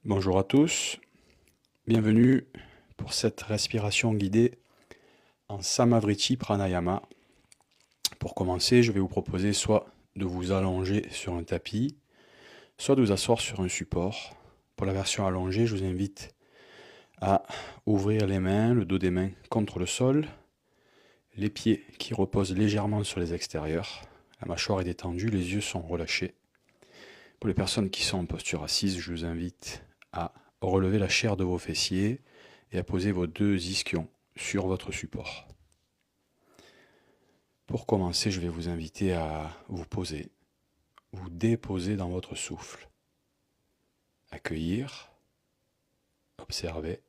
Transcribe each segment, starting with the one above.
Bonjour à tous, bienvenue pour cette respiration guidée en Samavriti Pranayama. Pour commencer, je vais vous proposer soit de vous allonger sur un tapis, soit de vous asseoir sur un support. Pour la version allongée, je vous invite à ouvrir les mains, le dos des mains contre le sol, les pieds qui reposent légèrement sur les extérieurs, la mâchoire est détendue, les yeux sont relâchés. Pour les personnes qui sont en posture assise, je vous invite à relever la chair de vos fessiers et à poser vos deux ischions sur votre support. Pour commencer, je vais vous inviter à vous poser, vous déposer dans votre souffle. Accueillir, observer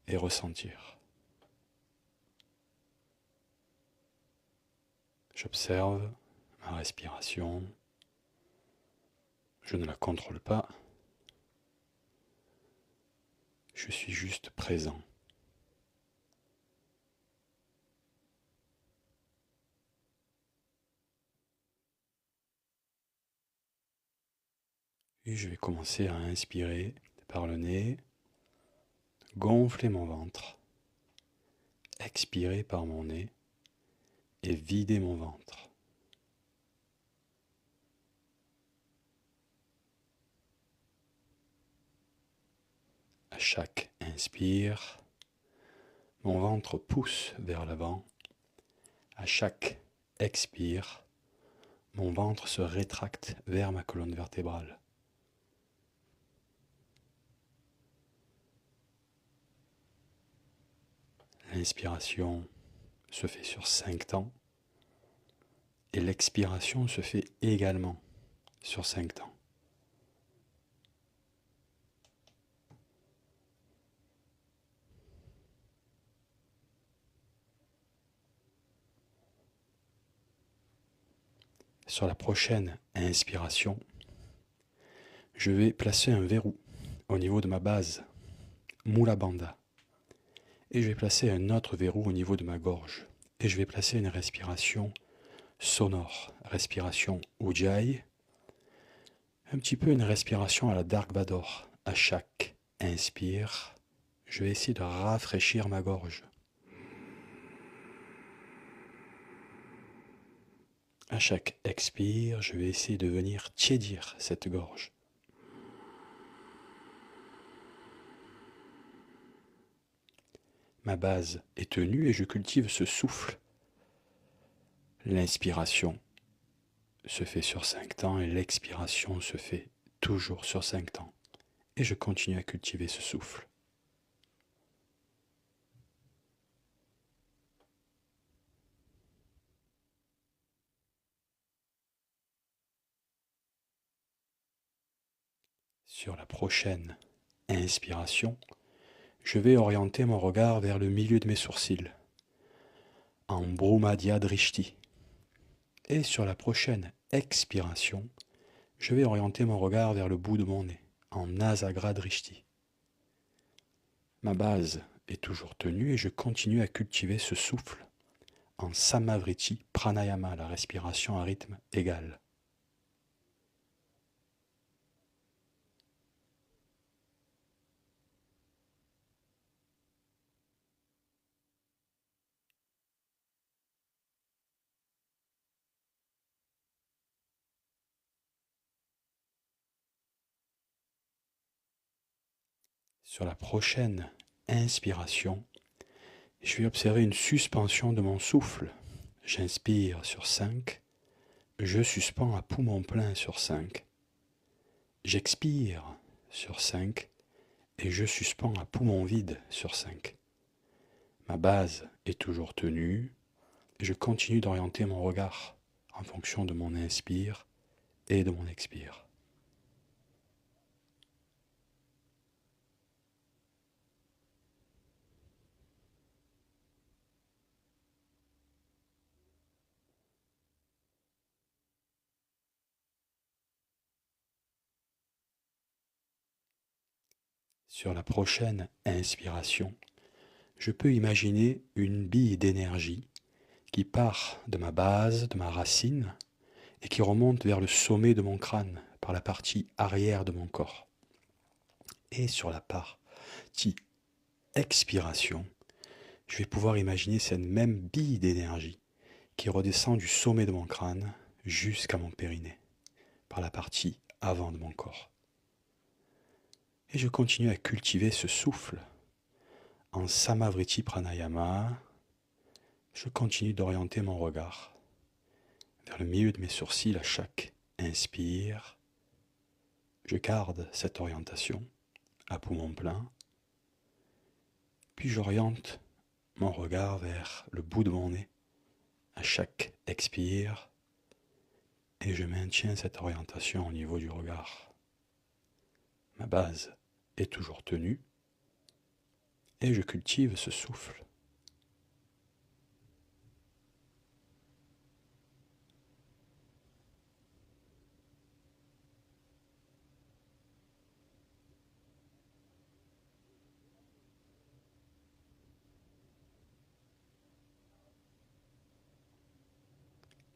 et ressentir. J'observe ma respiration. Je ne la contrôle pas. Je suis juste présent. Et je vais commencer à inspirer par le nez, gonfler mon ventre, expirer par mon nez et vider mon ventre. À chaque inspire, mon ventre pousse vers l'avant. À chaque expire, mon ventre se rétracte vers ma colonne vertébrale. L'inspiration se fait sur 5 temps et l'expiration se fait également sur 5 temps. Sur la prochaine inspiration, je vais placer un verrou au niveau de ma base, Mula Bandha. Et je vais placer un autre verrou au niveau de ma gorge. Et je vais placer une respiration sonore, respiration Ujjayi, un petit peu une respiration à la Dark Vador. À chaque inspire, je vais essayer de rafraîchir ma gorge. À chaque expire, je vais essayer de venir tiédir cette gorge. Ma base est tenue et je cultive ce souffle. L'inspiration se fait sur 5 temps et l'expiration se fait toujours sur 5 temps. Et je continue à cultiver ce souffle. Sur la prochaine inspiration, je vais orienter mon regard vers le milieu de mes sourcils, en Bhrumadhya Drishti. Et sur la prochaine expiration, je vais orienter mon regard vers le bout de mon nez, en Nasagra Drishti. Ma base est toujours tenue et je continue à cultiver ce souffle en Samavriti Pranayama, la respiration à rythme égal. Sur la prochaine inspiration, je vais observer une suspension de mon souffle. J'inspire sur 5, je suspends à poumon plein sur 5. J'expire sur 5 et je suspends à poumon vide sur 5. Ma base est toujours tenue et je continue d'orienter mon regard en fonction de mon inspire et de mon expire. Sur la prochaine inspiration, je peux imaginer une bille d'énergie qui part de ma base, de ma racine, et qui remonte vers le sommet de mon crâne, par la partie arrière de mon corps. Et sur la partie expiration, je vais pouvoir imaginer cette même bille d'énergie qui redescend du sommet de mon crâne jusqu'à mon périnée, par la partie avant de mon corps. Et je continue à cultiver ce souffle en Samavriti Pranayama. Je continue d'orienter mon regard vers le milieu de mes sourcils à chaque inspire. Je garde cette orientation à poumon plein. Puis j'oriente mon regard vers le bout de mon nez à chaque expire. Et je maintiens cette orientation au niveau du regard. Ma base est toujours tenue. Et je cultive ce souffle.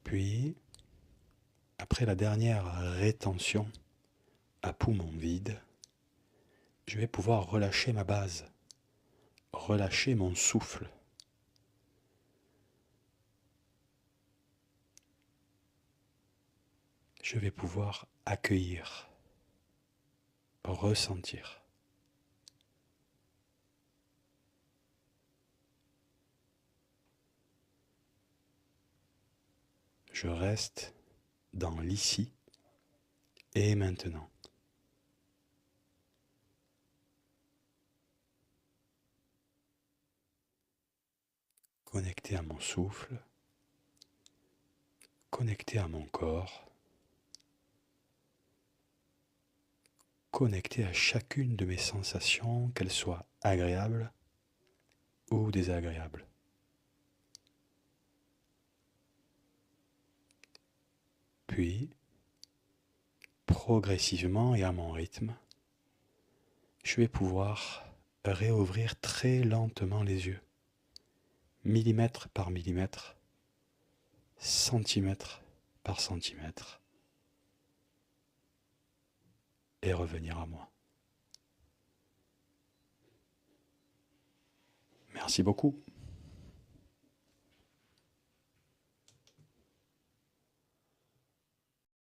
Puis, après la dernière rétention à poumon vide, je vais pouvoir relâcher ma base, relâcher mon souffle. Je vais pouvoir accueillir, ressentir. Je reste dans l'ici et maintenant. Connecté à mon souffle, connecté à mon corps, connecté à chacune de mes sensations, qu'elles soient agréables ou désagréables. Puis, progressivement et à mon rythme, je vais pouvoir réouvrir très lentement les yeux, millimètre par millimètre, centimètre par centimètre, et revenir à moi. Merci beaucoup.